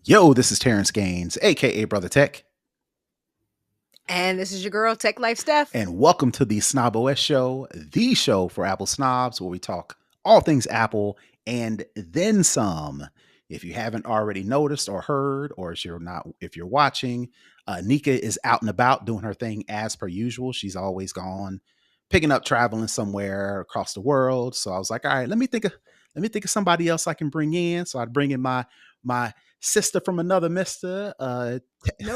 Yo, this is Terrance Gaines, aka Brother Tech, And this is your girl, TechLifeSteph. and welcome to the Snob OS Show, the show for Apple snobs, where we talk all things Apple and then some. If you haven't already noticed or heard, or if you're watching, Nica is out and about doing her thing as per usual. She's always gone, picking up traveling somewhere across the world. So I was like, all right, let me think of somebody else I can bring in. So I'd bring in my sister from another mister, No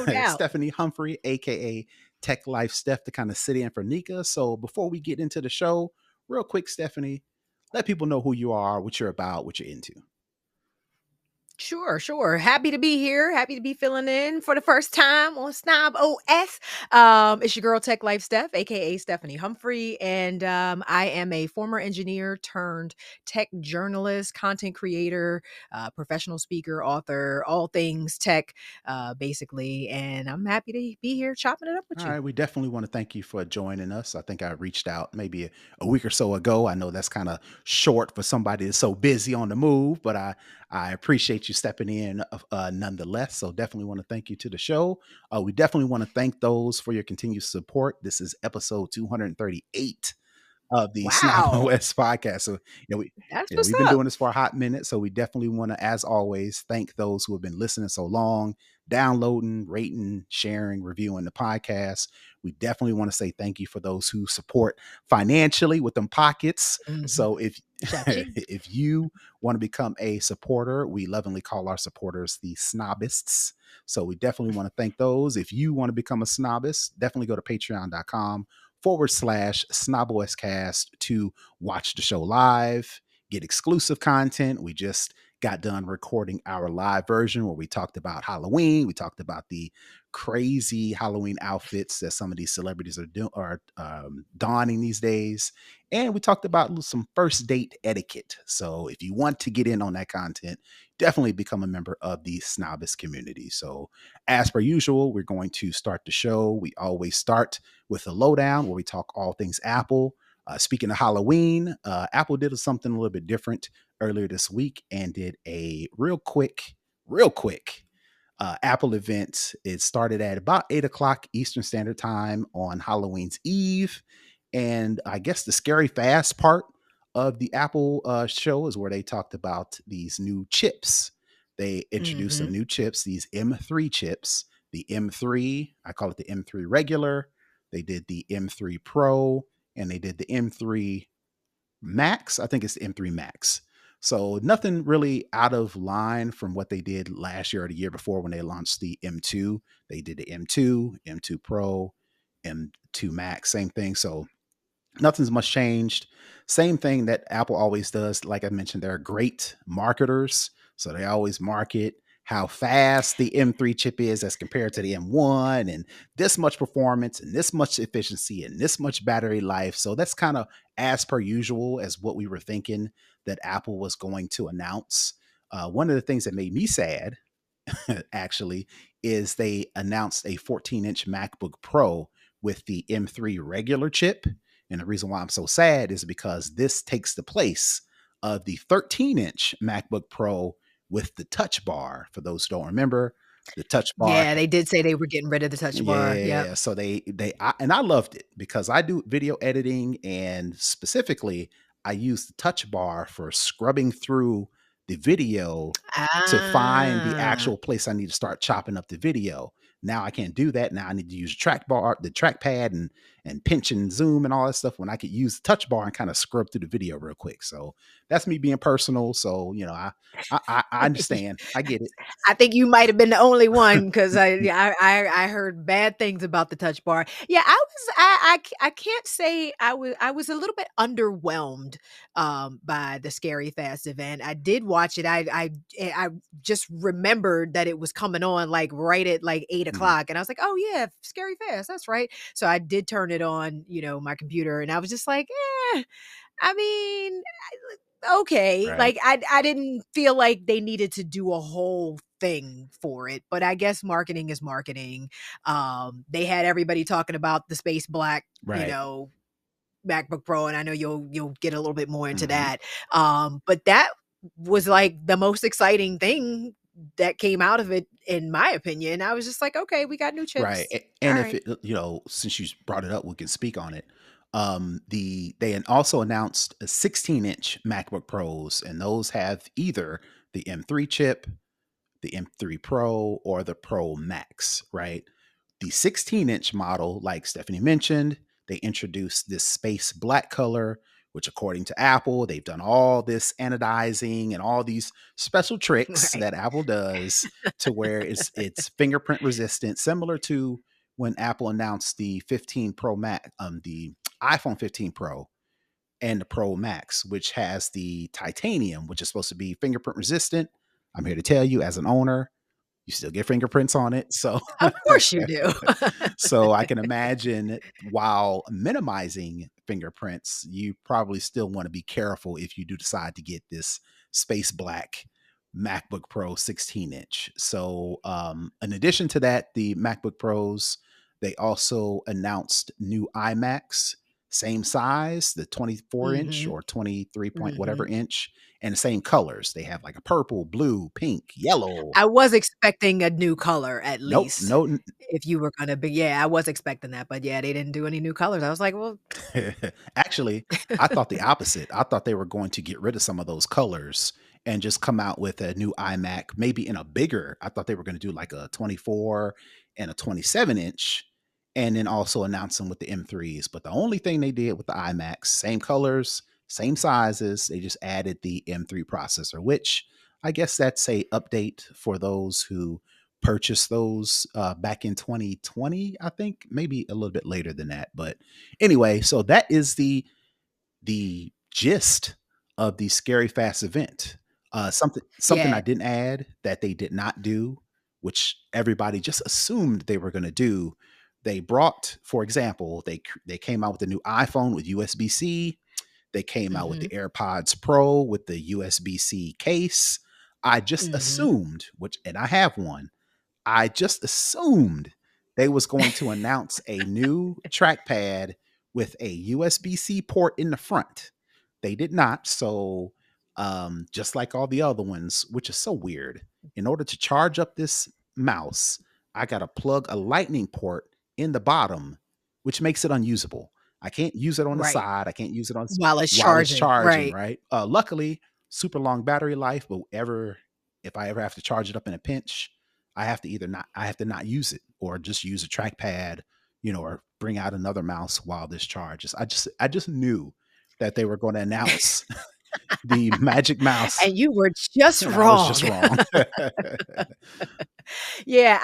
doubt. Stephanie Humphrey, aka TechLifeSteph, to kind of sit in for Nica. So before we get into the show, real quick, Stephanie, let people know who you are, what you're about, what you're into. Sure. Happy to be here. Happy to be filling in for the first time on Snob OS. It's your girl, TechLifeSteph, aka Stephanie Humphrey. And I am a former engineer turned tech journalist, content creator, professional speaker, author, all things tech, basically. And I'm happy to be here chopping it up with All you. right, we definitely want to thank you for joining us. I think I reached out maybe a week or so ago. I know that's kind of short for somebody that's so busy on the move, but I appreciate you stepping in nonetheless. So definitely want to thank you to the show. We definitely want to thank those for your continued support. This is episode 238 of the Snob Wow. OS podcast. So That's what's we've been up. doing this for a hot minute. So we definitely want to, as always, thank those who have been listening so long, downloading, rating, sharing, reviewing the podcast. We definitely want to say thank you for those who support financially with them pockets. Mhm. So if Cha-ching. if you want to become a supporter, we lovingly call our supporters the snobists. So we definitely want to thank those. If you want to become a snobist, definitely go to patreon.com/snoboscast to watch the show live, get exclusive content. We just got done recording our live version where we talked about Halloween. We talked about the crazy Halloween outfits that some of these celebrities are donning these days, and we talked about some first date etiquette. So if you want to get in on that content, definitely become a member of the Snobist community. So as per usual, we're going to start the show. We always start with a lowdown where we talk all things Apple. Speaking of Halloween, Apple did something a little bit different earlier this week and did a real quick Apple event. It started at about 8 o'clock Eastern Standard Time on Halloween's Eve. And I guess the scary fast part of the Apple show is where they talked about these new chips. They introduced some Mhm. new chips, these M3 chips, the M3, I call it the M3 regular. They did the M3 Pro and they did the M3 Max. I think it's the M3 Max. So nothing really out of line from what they did last year or the year before when they launched the M2. They did the M2, M2 Pro, M2 Max, same thing. So nothing's much changed. Same thing that Apple always does. Like I mentioned, they're great marketers. So they always market how fast the M3 chip is as compared to the M1 and this much performance and this much efficiency and this much battery life. So that's kind of as per usual as what we were thinking that Apple was going to announce. One of the things that made me sad actually is they announced a 14-inch MacBook Pro with the M3 regular chip. And the reason why I'm so sad is because this takes the place of the 13-inch MacBook Pro with the touch bar. For those who don't remember, the touch bar. Yeah, they did say they were getting rid of the touch bar. Yep. Yeah. So and I loved it because I do video editing, and specifically, I use the touch bar for scrubbing through the video to find the Ah. actual place I need to start chopping up the video. Now I can't do that. Now I need to use the trackpad, and pinch and zoom and all that stuff when I could use the touch bar and kind of scrub through the video real quick. So that's me being personal. So I understand. I get it. I think you might have been the only one because I heard bad things about the touch bar. Yeah, I can't say I was a little bit underwhelmed by the Scary Fast event. I did watch it. I just remembered that it was coming on like right at like 8 Mhm. o'clock, and I was like, oh yeah, Scary Fast, that's right. So I did turn it on, my computer, and I was just like, I mean, okay, Right. like I didn't feel like they needed to do a whole thing for it, but I guess marketing is marketing. They had everybody talking about the space black, Right. MacBook Pro, and I know you'll get a little bit more into Mhm. that. But that was like the most exciting thing that came out of it, in my opinion. I was just like, okay, we got new Right. chips. All And if right. it, since you brought it up, we can speak on it. Also announced a 16-inch MacBook Pros, and those have either the M3 chip, the M3 Pro, or the Pro Max, right? The 16-inch model, like Stephanie mentioned, they introduced this space black color, which according to Apple, they've done all this anodizing and all these special tricks Right. that Apple does to where it's fingerprint resistant, similar to when Apple announced the 15 Pro Max, the iPhone 15 Pro and the Pro Max, which has the titanium, which is supposed to be fingerprint resistant. I'm here to tell you, as an owner, you still get fingerprints on it. So, Of course you do. so I can imagine while minimizing fingerprints, you probably still want to be careful if you do decide to get this space black MacBook Pro 16-inch. So, in addition to that, the MacBook Pros, they also announced new iMacs, same size, the 24-inch Hmm. or 23 point whatever Hmm. inch, and the same colors. They have like a purple, blue, pink, yellow. I was expecting a new color at Nope, least. no. If you were gonna be, yeah, I was expecting that, but yeah, they didn't do any new colors. I was like, well, Actually, I thought the opposite. I thought they were going to get rid of some of those colors and just come out with a new iMac, maybe in a bigger. I thought they were going to do like a 24 and a 27-inch, and then also announce them with the M3s. But the only thing they did with the iMacs, same colors, same sizes, they just added the M3 processor, which I guess that's a update for those who purchased those back in 2020. I think maybe a little bit later than that, but anyway, so that is the gist of the Scary Fast event. Something I yeah. didn't add that they did not do, which everybody just assumed they were going to do. They brought, for example, they came out with a new iPhone with USB C. They came out with the Hmm. AirPods Pro with the USB C case. I just Hmm. assumed, which, and I have one, I just assumed they was going to announce a new trackpad with a USB-C port in the front. They did not. So, just like all the other ones, which is so weird, in order to charge up this mouse, I got to plug a lightning port in the bottom, which makes it unusable. I can't use it on the Right. side. I can't use it on While it's while it's charging. charging, Right. right? Luckily, super long battery life, but if I ever have to charge it up in a pinch, I have to not use it or just use a trackpad, or bring out another mouse while this charges. I just knew that they were going to announce the magic mouse, And you were just and I was wrong. just wrong. Yeah,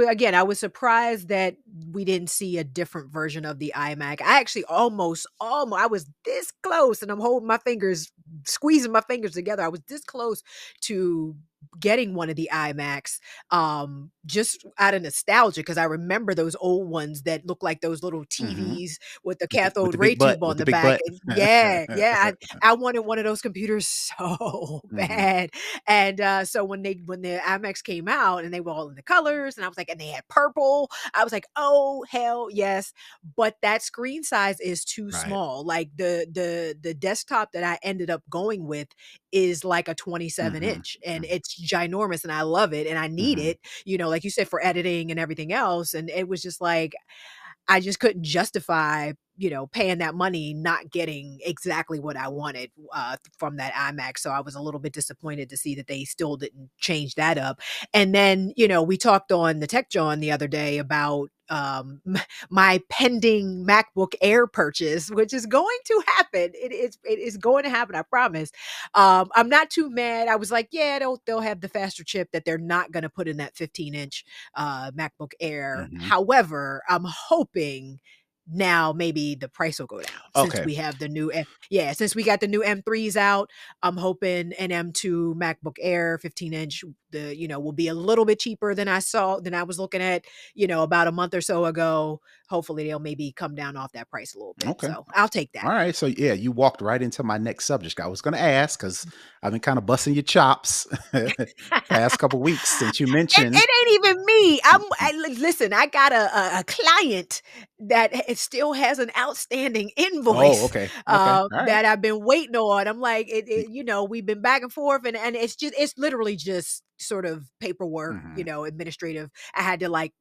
again, I was surprised that we didn't see a different version of the iMac. I actually almost, I was this close, and I'm holding my fingers, squeezing my fingers together. I was this close to getting one of the iMacs, just out of nostalgia, because I remember those old ones that look like those little Mhm. TVs with the With cathode the ray big butt, tube with on the the big back. butt. And yeah, yeah, I wanted one of those computers so Mhm. bad. And so when the iMacs came out and they were all in the colors, and I was like, and they had purple, I was like, oh hell yes. But that screen size is too Right. small. Like the desktop that I ended up going with is like a 27 Mhm. inch, and Mhm. it's ginormous, and I love it, and I need Mhm. it, like you said, for editing and everything else. And it was just like, I just couldn't justify, paying that money, not getting exactly what I wanted from that iMac. So I was a little bit disappointed to see that they still didn't change that up. And then, we talked on the Tech John the other day about my pending MacBook Air purchase, which is going to happen. It is going to happen, I promise. I'm not too mad. I was like, yeah, they'll have the faster chip that they're not going to put in that 15-inch MacBook Air. Mhm. However, I'm hoping now maybe the price will go down since Okay. we have the new since we got the new M3s out. I'm hoping an M2 MacBook Air 15-inch, will be a little bit cheaper than I was looking at, about a month or so ago. Hopefully they'll maybe come down off that price a little bit. Okay. So I'll take that. All right. So yeah, you walked right into my next subject. I was going to ask because I've been kind of busting your chops past couple weeks since you mentioned. It ain't even me. Listen, I got a client that still has an outstanding Oh, invoice okay. Okay. All right. that I've been waiting on. I'm like, we've been back and forth, and it's literally just sort of paperwork, Mhm. administrative. I had to like,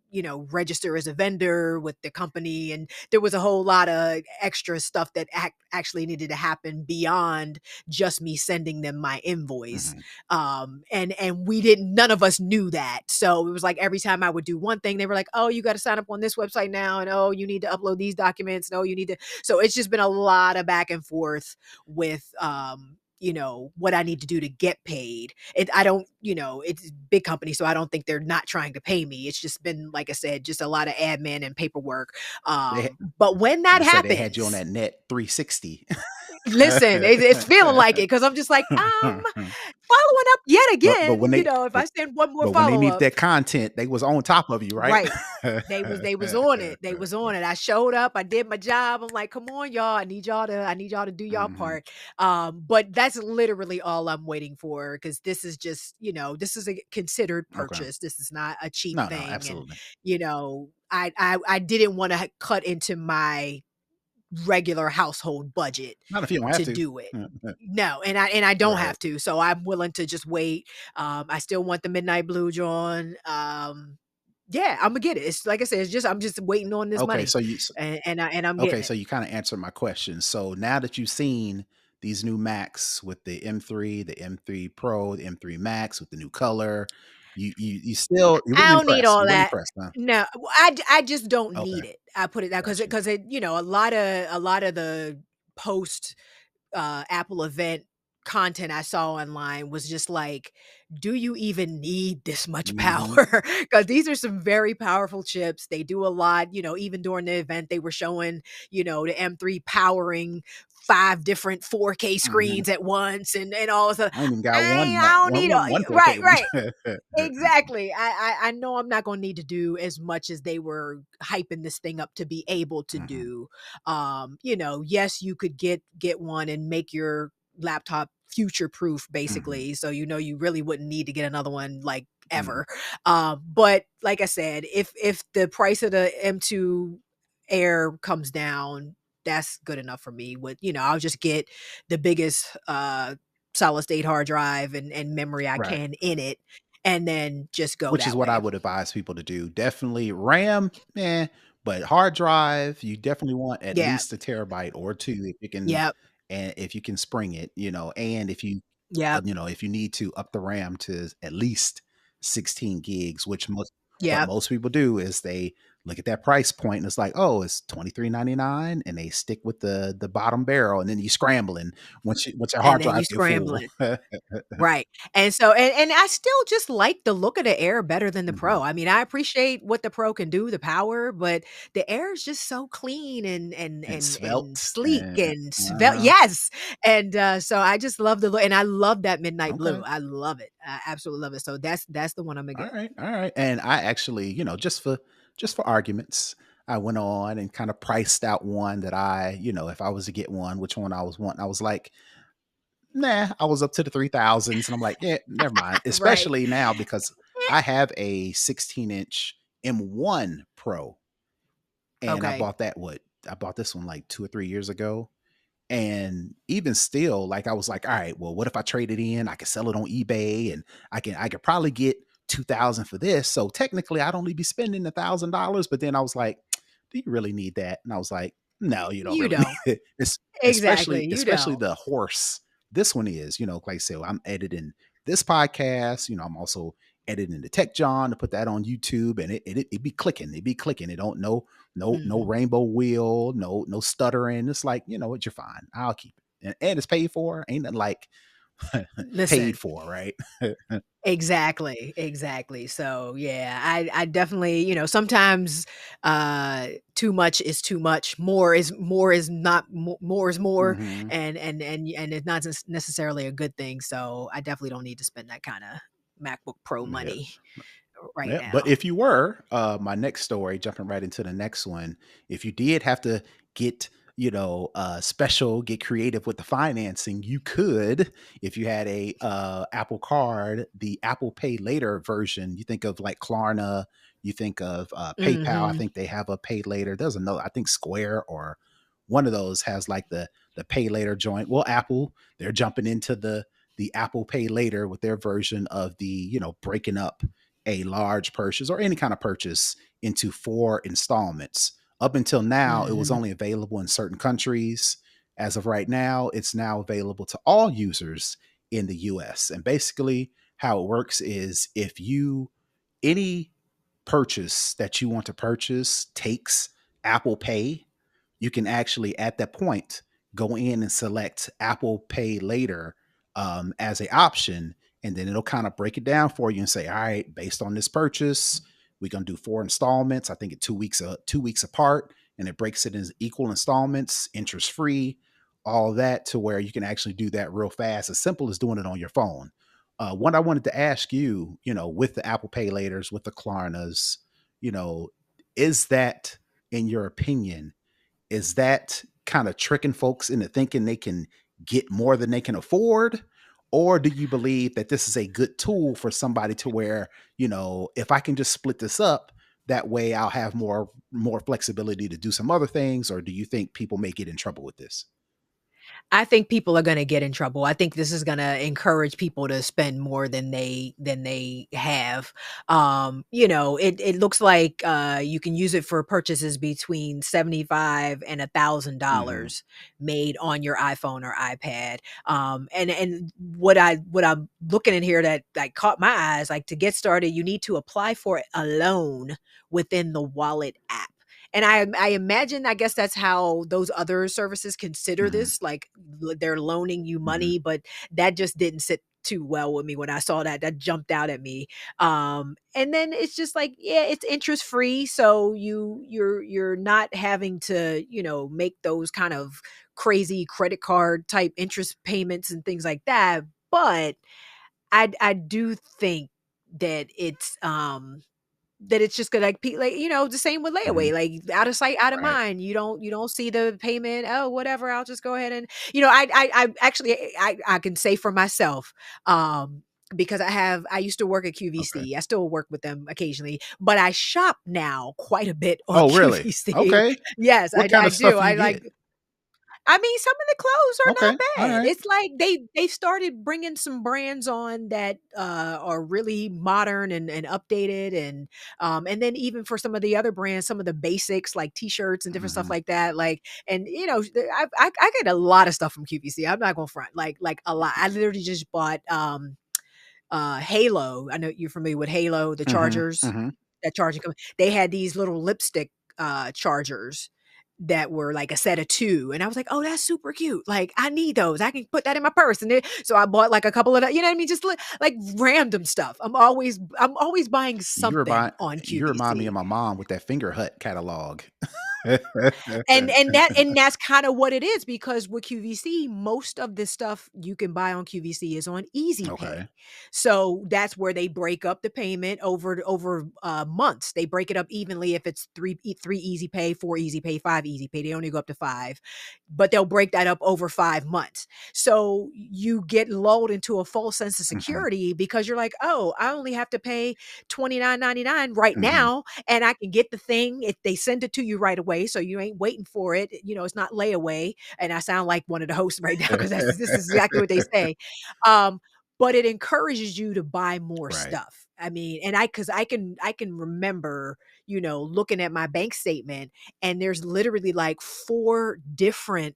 register as a vendor with the company. And there was a whole lot of extra stuff that actually needed to happen beyond just me sending them my invoice. Mhm. And we didn't, none of us knew that. So it was like every time I would do one thing, they were like, oh, you got to sign up on this website now. And oh, you need to upload these documents. No, you need to. So it's just been a lot of back and forth with, what I need to do to get paid. I don't, it's a big company, so I don't think they're not trying to pay me. It's just been, like I said, just a lot of admin and paperwork. They But when I'm that gonna say they had you on happens, that net 360. listen, it's feeling like it because I'm just like, following up yet But again, when they if I send one more but when they follow needed up, that content, they was on top of you, right? right. They was on it. They was on it. I showed up. I did my job. I'm like, come on, y'all. I need y'all to do y'all Mhm. part. But that's literally all I'm waiting for because this is just, this is a considered Okay. purchase. This is not a cheap No, no, thing. And, absolutely. I didn't want to cut into my regular household budget Not if you don't have to to. do it. No, and I don't Right. have to. So I'm willing to just wait. I still want the midnight blue John. Yeah, I'm gonna get it. It's like I said, I'm just waiting on this Okay, money, so and I'm getting okay, it. so you kinda answered my question. So now that you've seen these new Macs with the M3, the M3 Pro, the M3 Max with the new color, you still you I wasn't don't need impressed. all You weren't that. impressed, huh? No, I just don't Okay, need it. I put it that got you. because a lot of the post Apple event content I saw online was just like, do you even need this much Mhm, power? Because these are some very powerful chips. They do a lot, even during the event, they were showing, the M3 powering 5 different 4K mhm. screens at once and all of a I ain't even got I don't need one right, 4K one. right. Exactly. I know I'm not gonna need to do as much as they were hyping this thing up to be able to Mhm, do. Yes, you could get one and make your laptop future proof mhm, basically. So you really wouldn't need to get another one like mhm. ever. But like I said, if the price of the M2 Air comes down, that's good enough for me. I'll just get the biggest solid state hard drive and memory I Right. can in it, and then just go Which is that what I way. would advise people to do. Definitely RAM, but hard drive, you definitely want at Yeah. least a terabyte or 2 if you can, Yep. and if you can spring it, and if you Yep. if you need to up the RAM to at least 16 gigs, which what Yep. most people do is they look at that price point and it's like, "Oh, it's 23.99," and they stick with the bottom barrel, and then you scrambling once your And hard then you drive get full. scrambling. Right. And so and I still just like the look of the Air better than the Pro. Mhm. I mean, I appreciate what the Pro can do, the power, but the Air is just so clean and And and svelte, sleek and and uh-huh. yes. And so I just love the look and I love that midnight blue. Okay. I love it. I absolutely love it. So that's the one I'm gonna All get. right, all right. And I actually, just for arguments, I went on and kind of priced out one that if I was to get one, which one I was wanting. I was like, nah, I was up to the 3000s, and I'm like, yeah, never mind. Right. Especially now because I have a 16-inch M1 Pro, and I Okay. bought I bought this one like 2 or 3 years ago. And even still, like I was like, all right, well, what if I trade it in? I could sell it on eBay, and I could probably get 2,000 for this. So technically I'd only be spending $1,000. But then I was like, do you really need that? And I was like, no, you don't You really need don't. it. It's Exactly. You especially don't. the horse. This one is, like I said, I'm editing this podcast. I'm also editing the Tech John to put that on YouTube, and it be clicking. It be clicking. It don't no Mhm. rainbow wheel, no stuttering. It's like, you know what, you're fine. I'll keep it. And it's paid for. Ain't nothing like paid Listen. for, right? Exactly, exactly. So, yeah, I definitely, sometimes, too much is too much. More is not more is more, Hmm. and it's not necessarily a good thing. So, I definitely don't need to spend that kinda MacBook Pro Yeah. money right Yeah. But now. if you were, my next story, jumping right into the next one, if you did have to get, special, get creative with the financing, you could, if you had a Apple card, the Apple Pay Later version. You think of like Klarna, you think of PayPal. I Mhm. think they have a Pay Later. There's another, I think Square or one of those has like the Pay Later joint. Well, Apple, they're jumping into the Apple Pay Later with their version of the, breaking up a large purchase or any kind of purchase into 4 installments. Up until now, it was Mhm. only available in certain countries. As of right now, it's now available to all users in the US. And basically, how it works is if any purchase that you want to purchase takes Apple Pay, you can actually at that point go in and select Apple Pay Later as a option, and then it'll kind of break it down for you and say, all right, based on this purchase, we're gonna do 4 installments. I think it 2 weeks apart, and it breaks it in equal installments, interest free, all that to where you can actually do that real fast, as simple as doing it on your phone. What I wanted to ask you, with the Apple Pay Laters, with the Klarnas, you know, is that, in your opinion, is that kind of tricking folks into thinking they can get more than they can afford? Or do you believe that this is a good tool for somebody to where, if I can just split this up, that way I'll have more flexibility to do some other things? Or do you think people may get in trouble with this? I think people are gonna get in trouble. I think this is gonna encourage people to spend more than they have. It looks like you can use it for purchases between 75 and Hmm. $1,000 made on your iPhone or iPad. And what I'm looking in here that caught my eyes, like to get started, you need to apply for a loan within the wallet app. And I imagine, I guess that's how those other services consider Hmm. this, like, they're loaning you Hmm. money, but that just didn't sit too well with me when I saw that. That jumped out at me. And then it's just like, yeah, it's interest free, so you're not having to, make those kind of crazy credit card type interest payments and things like that. But I do think that it's just gonna like, the same with Hmm. layaway, like out of sight, out of Right. mind. You don't see the payment. Oh, whatever. I'll just go ahead and I actually I can say for myself, because I used to work at Okay. QVC. I still work with them occasionally, but I shop now quite a bit on Oh, really? QVC. Okay. Yes, What kind I of do. stuff do you I get? like I mean, some of the clothes are not Okay. All bad. right. It's like they started bringing some brands on that are really modern and updated, and then even for some of the other brands, some of the basics like t-shirts and different stuff Hmm. like that. Like, and I get a lot of stuff from QVC. I'm not gonna front, like a lot. I literally just bought Halo. I know you're familiar with Halo, the Hmm. chargers, Hmm. that charging company. They had these little lipstick chargers that were like a set of 2, and I was like, "Oh, that's super cute. Like, I need those. I can put that in my purse." And then so I bought like a couple of that, you know what I mean? Just like random stuff. I'm always buying You something remind on you remind me of QVC. my mom with that Finger Hut catalog. And that's kind of what it is, because with QVC, most of the stuff you can buy on QVC is on Easy Pay. Okay. So that's where they break up the payment over months. They break it up evenly if it's three Easy Pay, 4 Easy Pay, 5 Easy Pay. They only go up to 5, but they'll break that up over 5 months. So you get lulled into a false sense of Hmm. security because you're like, oh, I only have to pay $29.99 right Hmm. now, and I can get the thing if they send it to you right away, so you ain't waiting for it. It's not layaway. And I sound like one of the hosts right now because this is exactly what they say. Um, but it encourages you to buy more Right. stuff. I mean, and because I can remember, looking at my bank statement, and there's literally like 4 different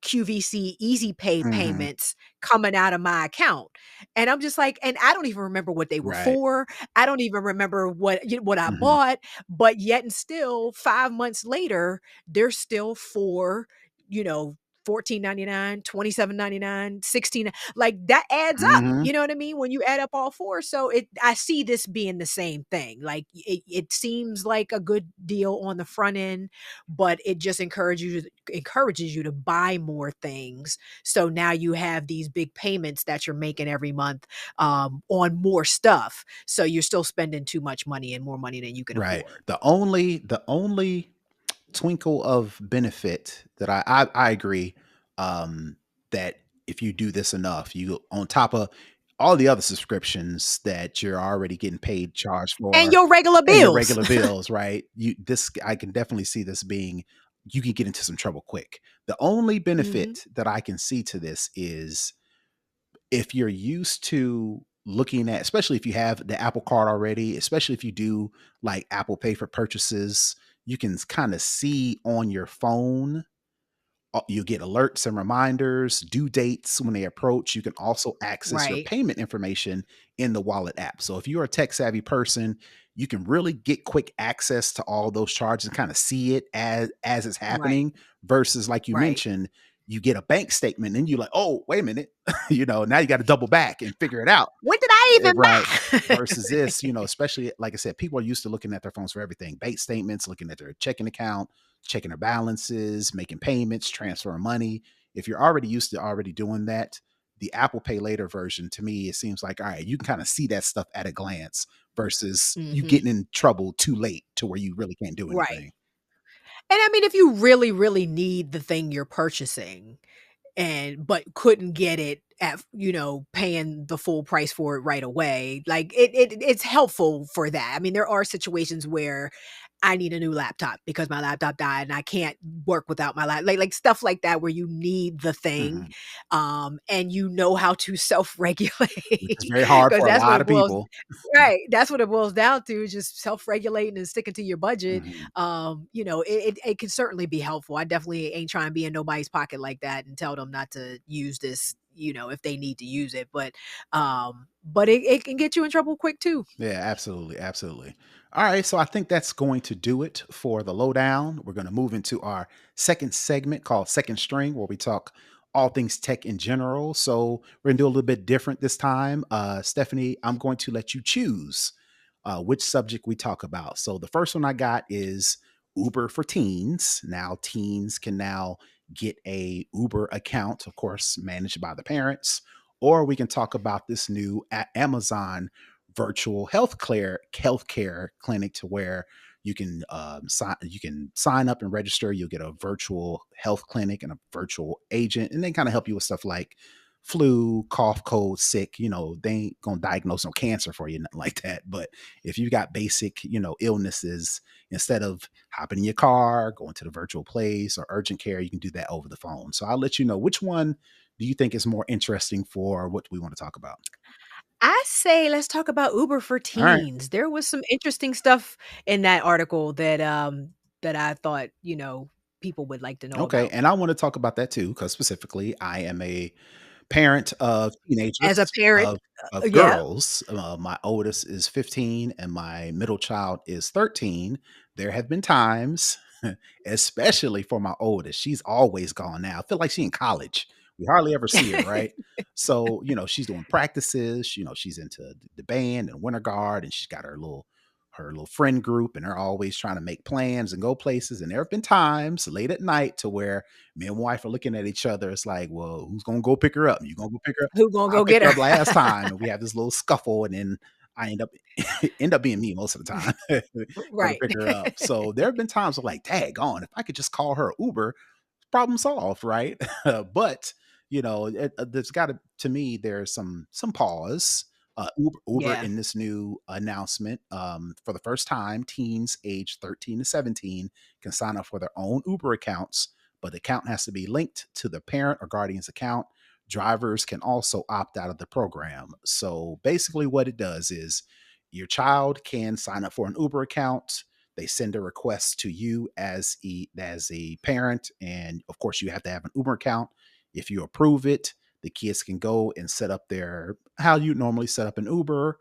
QVC Easy Pay Hmm. payments coming out of my account. And I'm just like, and I don't even remember what they were Right. for. I don't even remember what I Hmm. bought, but yet and still 5 months later, there's still 4, you know, 14.99, 27.99, 16, like that adds up. Hmm. You know what I mean? When you add up all 4. So I see this being the same thing. Like it seems like a good deal on the front end, but it just encourages you to buy more things. So now you have these big payments that you're making every month, on more stuff. So you're still spending too much money and more money than you can Right. afford. The only twinkle of benefit that I agree, um, that if you do this enough, you, on top of all the other subscriptions that you're already getting paid charged And for your regular and your bills. regular bills, right? I can definitely see this being, you can get into some trouble quick. The only Mhm. benefit that I can see to this is if you're used to looking at, especially if you have the Apple Card already, especially if you do like Apple Pay for purchases, you can kind of see on your phone. You get alerts and reminders, due dates when they approach. You can also access your Right. payment information in the wallet app. So if you're a tech savvy person, you can really get quick access to all those charges and kind of see it as it's Right. happening versus like you Right. mentioned, you get a bank statement and you're like, "Oh, wait a minute." Now you got to double back and figure it out. When did I even Right. buy? Versus this, especially like I said, people are used to looking at their phones for everything. Bank statements, looking at their checking account, checking their balances, making payments, transferring money. If you're already used to already doing that, the Apple Pay Later version, to me, it seems like, all right, you can kind of see that stuff at a glance versus you Mhm. getting in trouble too late to where you really can't do Right. anything. And I mean, if you really, really need the thing you're purchasing but couldn't get it at, paying the full price for it right away, like it's helpful for that. I mean, there are situations where I need a new laptop because my laptop died and I can't work without my laptop. Like stuff like that where you need the thing, Mhm. and you know how to Which is self-regulate very hard because for a that's what lot it of boils. people. Right, that's what it boils down to, is just self-regulating and sticking to your budget. Mhm. It can certainly be helpful. I definitely ain't trying to be in nobody's pocket like that and tell them not to use this, if they need to use it. But it can get you in trouble quick too. Yeah, absolutely. Absolutely. All right. So I think that's going to do it for the lowdown. We're going to move into our second segment called Second String, where we talk all things tech in general. So we're going to do a little bit different this time. Stephanie, I'm going to let you choose which subject we talk about. So the first one I got is Uber for teens. Now, teens can now get a Uber account, of course, managed by the parents. Or we can talk about this new Amazon virtual healthcare clinic to where you can sign up and register. You'll get a virtual health clinic and a virtual agent, and they kind of help you with stuff like flu, cough, cold, sick. They ain't gonna diagnose no cancer for you, nothing like that. But if you got basic, illnesses, instead of hopping in your car, going to the virtual place or urgent care, you can do that over the phone. So I'll let you know which one do you think is more interesting for what we want to talk about. I say let's talk about Uber for All right. teens. There was some interesting stuff in that article that I thought, people would like to know Okay. about. And I want to talk about that too, because specifically, I am a parent of As a teenagers, parent, of yeah. girls. My oldest is 15 and my middle child is 13. There have been times, especially for my oldest, she's always gone now. I feel like she's in college. We hardly ever see her, right? So, she's doing practices, she's into the band and winter guard, and she's got her little friend group, and they're always trying to make plans and go places. And there have been times late at night to where me and wife are looking at each other. It's like, well, who's gonna go pick her up? You gonna go pick her up? Who gonna I go picked get her up her? last time, and we have this little scuffle, and then I end up being me most of the time. Go to Right. pick her up. So there have been times I'm like, dang on, if I could just call her Uber, problem solved, right? But there's got to me, there's some pause. Uber Yeah. in this new announcement, for the first time, teens age 13 to 17 can sign up for their own Uber accounts, but the account has to be linked to the parent or guardian's account. Drivers can also opt out of the program. So basically, what it does is your child can sign up for an Uber account. They send a request to you as a parent, and of course, you have to have an Uber account. If you approve it, the kids can go and set up their how you normally set up an Uber.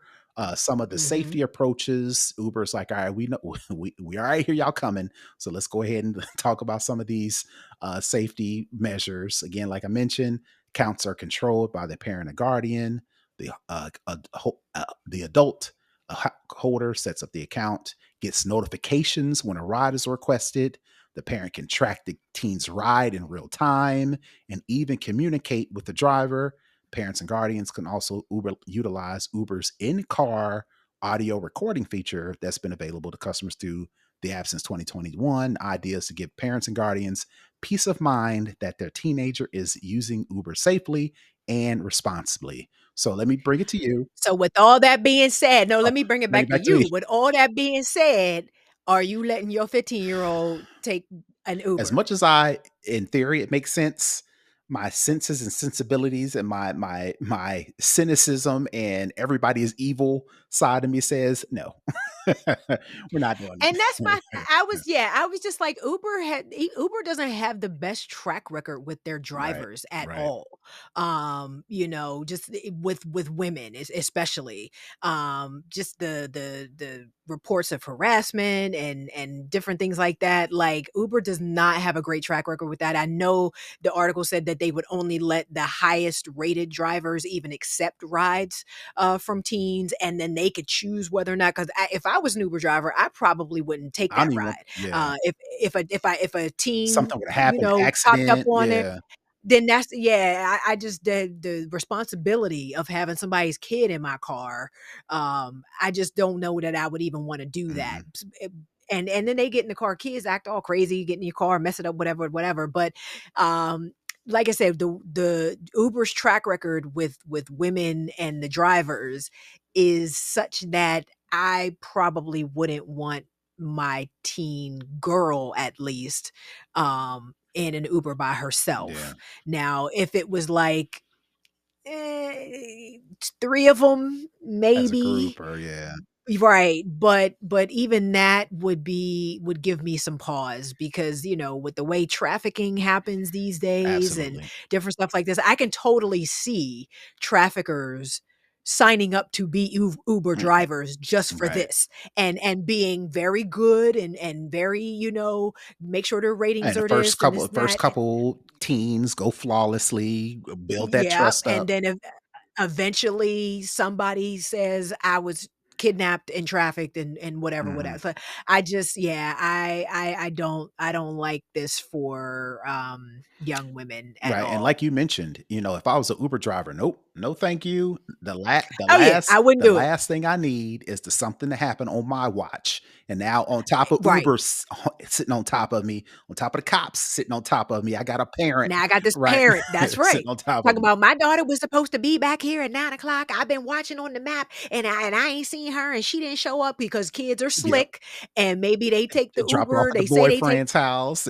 Some of the Mhm. safety approaches, Uber's like, all right, we know we all right here, y'all coming. So let's go ahead and talk about some of these safety measures. Again, like I mentioned, accounts are controlled by the parent or guardian. The adult holder sets up the account, gets notifications when a ride is requested. The parent can track the teen's ride in real time and even communicate with the driver. Parents and guardians can also utilize Uber's in-car audio recording feature that's been available to customers through the app since 2021. Ideas to give parents and guardians peace of mind that their teenager is using Uber safely and responsibly. So let me bring it to you. So with all that being said, no, Oh, let me bring it bring it back to back to me. you. With all that being said, are you letting your 15-year-old take an As Uber? much as in theory, it makes sense. my senses and sensibilities and my cynicism and everybody is evil side of me says no. We're not doing And that's my that. I was yeah, I was just like, Uber doesn't have the best track record with their Right, drivers at right. all. Just with women especially. Just the reports of harassment and different things like that. Like Uber does not have a great track record with that. I know the article said that they would only let the highest rated drivers even accept rides from teens, and then they could choose whether or not. Because if I was an Uber driver, I probably wouldn't take I don't that even want, ride. yeah. If a teen, Something would happen, popped up accident, on it, yeah. then that's yeah. I just the responsibility of having somebody's kid in my car. I just don't know that I would even want to do that. Mhm. And then they get in the car, kids act all crazy, get in your car, mess it up, whatever, whatever. But um, like I said, the Uber's track record with women and the drivers is such that I probably wouldn't want my teen girl, at least, in an Uber by Yeah, herself. Now, if it was like three of them, as a group maybe. or yeah, Right, but even that would give me some pause because, with the way trafficking happens these days and absolutely. different stuff like this, I can totally see traffickers signing up to be Uber Mm, drivers just for right. this and being very good and very, make sure their ratings And are this and this and first that. couple teens go flawlessly, build that Yep, trust and up. then eventually somebody says I was kidnapped and trafficked and whatever, whatever. Mhm. So yeah, I don't like this for young women at Right, and all. like you mentioned, if I was an Uber driver, nope, no thank you. Oh yeah, I wouldn't The do it. last thing I need is to something to happen on my watch, and now on top of Right. Uber sitting on top of me, on top of the cops sitting on top of me, I got a parent, Now I got this right, parent. That's right. sitting on top of Talking me. about my daughter was supposed to be back here at 9 o'clock. I've been watching on the map and I ain't seen her and she didn't show up because kids are Yep, slick and maybe they take the drop it off Uber. at the They say they take boyfriend's house.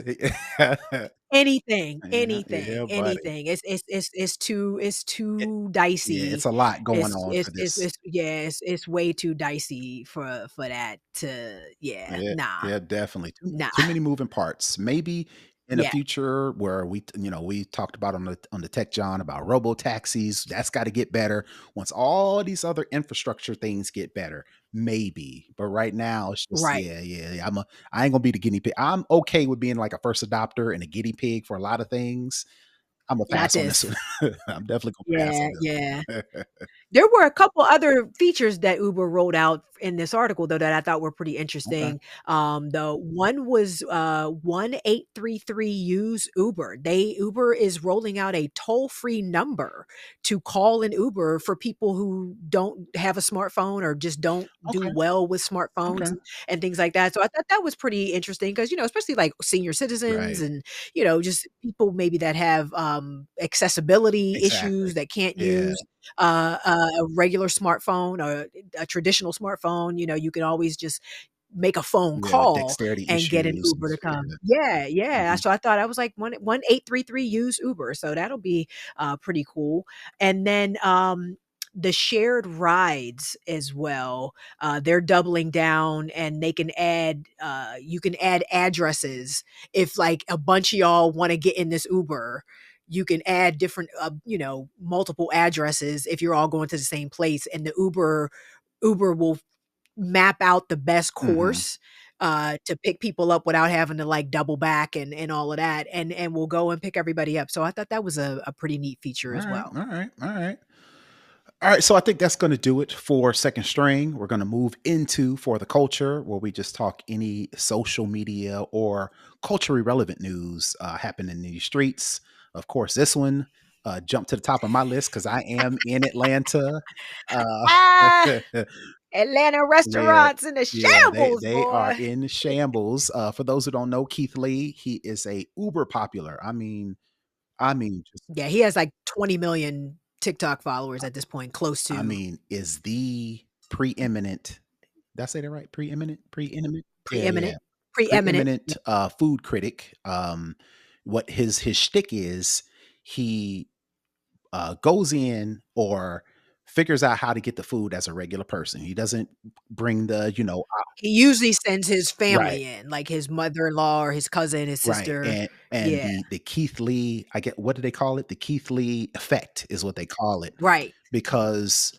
anything, Yeah, anything, yeah, buddy. anything. It's too Yeah, dicey. it's a lot going It's on it's for it's this. it's yeah, it's way too dicey for that to yeah, Yeah, nah, yeah, definitely. nah. Too many moving parts. Maybe in a Yeah, future where we talked about on the Tech John about robo taxis. That's got to get better once all these other infrastructure things get better. Maybe, but right now it's just right. yeah, yeah. Yeah, I ain't gonna be the guinea pig. I'm okay with being like a first adopter and a guinea pig for a lot of things. I'm gonna Not pass on this this. one. I'm definitely gonna pass Yeah, on this yeah. one. There were a couple other features that Uber rolled out in this article, though, that I thought were pretty Okay, interesting. The one was 1833 use Uber. Uber is rolling out a toll-free number to call an Uber for people who don't have a smartphone or just don't do okay, well with smartphones okay. and things like that. So I thought that was pretty interesting because, especially like senior citizens Right. and, just people maybe that have accessibility issues Exactly. that can't Yeah. use a regular smartphone or a traditional smartphone, you can always just make a phone Yeah. With call dexterity and get an issues. Uber to Yeah. come. Yeah, yeah. Mhm. So I thought I was like 1833 use Uber. So that'll be pretty cool. And then the shared rides as well. They're doubling down and they can add you can add addresses if like a bunch of y'all want to get in this Uber, you can add different multiple addresses if you're all going to the same place, and the Uber will map out the best Mhm. course to pick people up without having to like double back and all of that, and we'll go and pick everybody up. So I thought that was a pretty neat feature as Alright, well. alright, alright. Alright, so I think that's gonna do it for second string. We're gonna move into for the culture, where we just talk any social media or culturally relevant news happening in these streets. Of course, this one jumped to the top of my list because I am in Atlanta. Uh, Ah, Atlanta yeah, restaurants in the yeah, shambles, they are boy. in shambles. For those who don't know, Keith Lee, he is a uber popular. Just Yeah, he has like 20 million TikTok followers at this point, close to is the preeminent, did I say that right? Preeminent? Yeah, yeah. preeminent, preeminent. Preeminent, food critic. What his shtick is, he goes in or figures out how to get the food as a regular person. He doesn't bring the, He usually sends his right, family in, like his mother-in-law or his cousin, his right, sister. and Yeah, the Keith Lee, I get, what do they call it? The Keith Lee effect is what they call it, right. because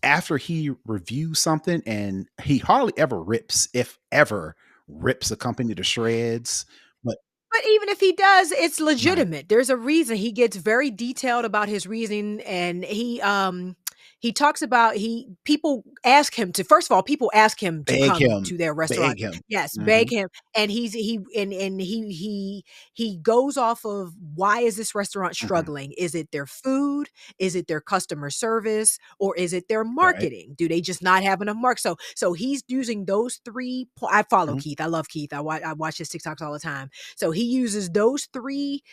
after he reviews something, and he hardly ever rips, if ever rips a company to shreds, but But even if he does, it's right, legitimate. There's a reason. He gets very detailed about his reasoning, and he talks about he people ask him to first of all, people ask him to come to their restaurant. beg him. Yes, beg Mhm, him. And he goes off of why is this restaurant mhm, struggling? Is it their food? Is it their customer service? Or is it their right, marketing? Do they just not have enough mark? So he's using those I follow mhm, Keith. I love Keith. I watch his TikToks all the time. So he uses those three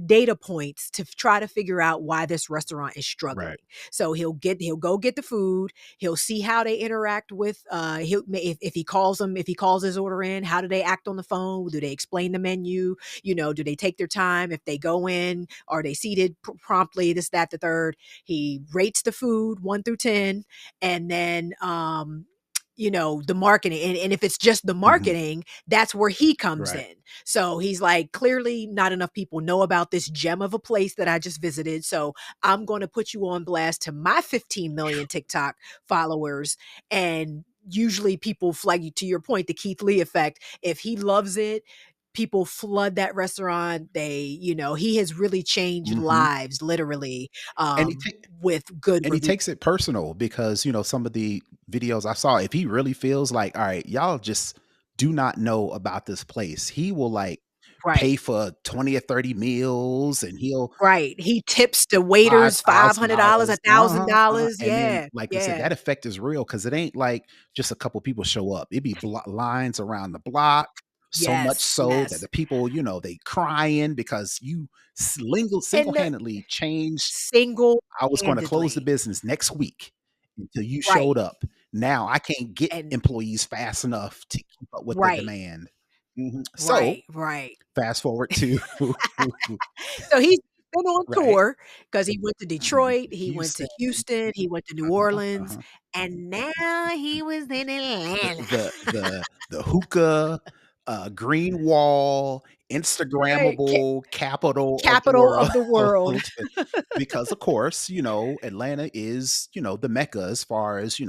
data points to try to figure out why this restaurant is struggling. right, So he'll go get the food. He'll see how they interact with. If he calls them, if he calls his order in, how do they act on the phone? Do they explain the menu? Do they take their time? If they go in, are they seated promptly? This, that, the third. He rates the food 1 through 10, and then the marketing, and if it's just the mhm, marketing, that's where he comes right, in. So he's like, clearly not enough people know about this gem of a place that I just visited, so I'm going to put you on blast to my 15 million TikTok followers. And usually people flag you, to your point, the Keith Lee effect. If he loves it, people flood that restaurant. He has really changed mhm, lives, literally, and with good he reviews. takes it personal, because, some of the videos I saw, if he really feels like, "All right, y'all just do not know about this place," he will, like, Right. pay for 20 or 30 meals, and he'll Right, he tips the waiters $500, $5,000. Uh-huh, uh-huh, $1,000. and then, Yeah, like you said, yeah. that effect is real, because it ain't like just a couple people show up. It be lines around the block, so much Yes, so that yes. the people, they crying because you And the single-handedly changed. I was gonna close the single-handedly. business next week until you Right, showed up. Now I can't get and employees fast enough to keep up with the right, demand. Mhm. So, right, right. fast forward to So he's been on right, tour because he went to Detroit, he went to Houston. Houston, he went to New Uh-huh, Orleans, uh-huh. and now he was in The Atlanta. the the the hookah, green wall, Right, Instagrammable capital of the capital world, of the world. because, of course, Atlanta is, the mecca as far as,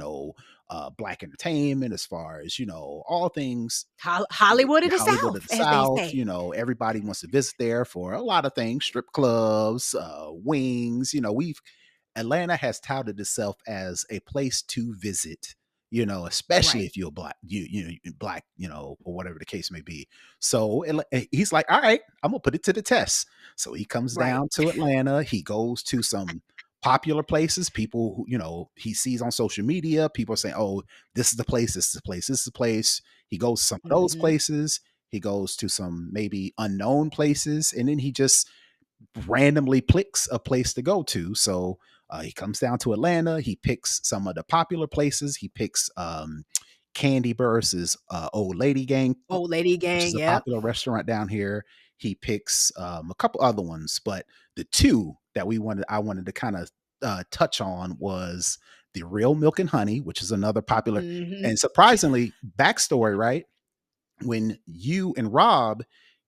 Black entertainment, as far as, all things Hollywood of the the Hollywood of South, the as they South. say. Everybody wants to visit there for a lot of things, strip clubs, wings. Atlanta has touted itself as a place to visit, especially Right, if you're black, black, or whatever the case may be. So he's like, all right, I'm gonna put it to the test. So he comes right, down to Atlanta. He goes to some popular places. People who, he sees on social media. People are saying, oh, this is the place, this is the place, this is the place. He goes to some of those mhm. places. He goes to some maybe unknown places, and then he just randomly picks a place to go to. So he comes down to Atlanta. He picks some of the popular places. He picks Candy Burst's Old Lady Gang, Old Lady which Gang, is a yep. popular restaurant down here. He picks a couple other ones, but the two that I wanted to kind of touch on was the Real Milk and Honey, which is another popular, Mhm, and surprisingly, backstory, right? When you and Rob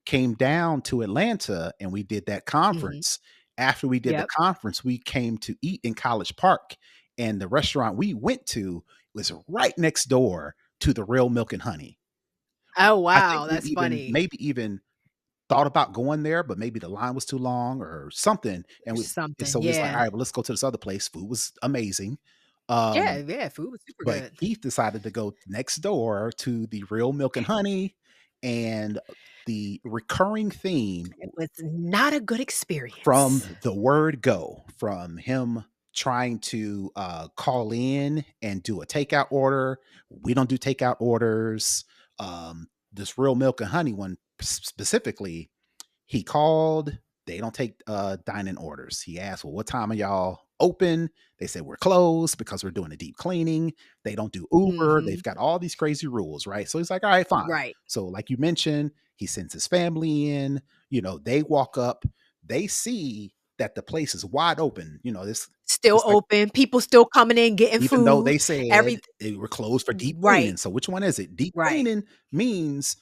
came down to Atlanta and we did that mhm, conference, after we did the yep. conference, we came to eat in College Park, and the restaurant we went to was right next door to the Real Milk and Honey. Oh, I think wow, we that's funny. maybe even thought about going there, but maybe the line was too long or something, and There's something, so we was like, yeah. "All right, well, let's go to this other place." Food was amazing. Yeah, Um, yeah, food was super but good. Keith decided to go next door to the Real Milk and Honey, and the recurring theme It was not a good from experience. the word go, from him trying to call in and do a takeout order. We don't do takeout orders. This Real Milk and Honey one specifically, he called. They don't take dine-in orders. He asked, "Well, what time are y'all open?" They said, "We're closed because we're doing a deep cleaning." They don't do Uber. They've Mhm, got all these crazy rules, right? So he's like, "All right, fine." right. So, like you mentioned, he sends his family in. They walk up. they see that the place is wide open. You know, this Still it's like, open, people still coming in, getting even though food, they said every they were closed for deep right, cleaning. So which one is it? Deep right. cleaning means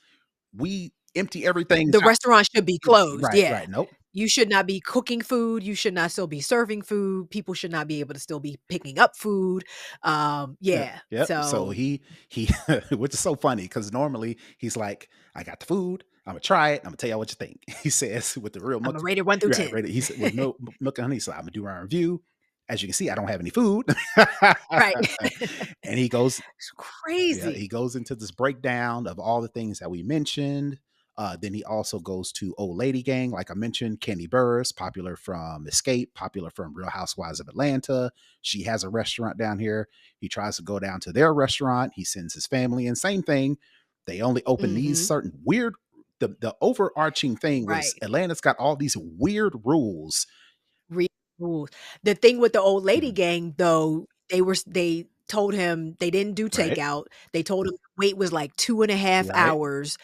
we empty everything The out. restaurant should be closed, Right, yeah. right. Nope. You should not be cooking food, you should not still be serving food, people should not be able to still be picking up food, Yep, yeah, yep. So so he which is so funny because normally he's like, I got the food, I'm gonna try it, I'm gonna tell y'all what you think. He says with the real Imma milk, rate it 1 through right, 10. right. He said with milk and honey, so I'm gonna do my review. As you can see, I don't have any food. Right. And he goes, It's yeah, crazy. he goes into this breakdown of all the things that we mentioned. Then he also goes to Old Lady Gang, like I mentioned, Candy Burris, popular from Escape, popular from Real Housewives of Atlanta. She has a restaurant down here. He tries to go down to their restaurant. He sends his family, and same thing. They only open these Mhm. certain weird. The overarching thing was Right. Atlanta's got all these weird rules. Re rules. The thing with the old lady Mhm. gang, though, they told him they didn't do Right, takeout. They told him the wait was like 2.5 right. hours,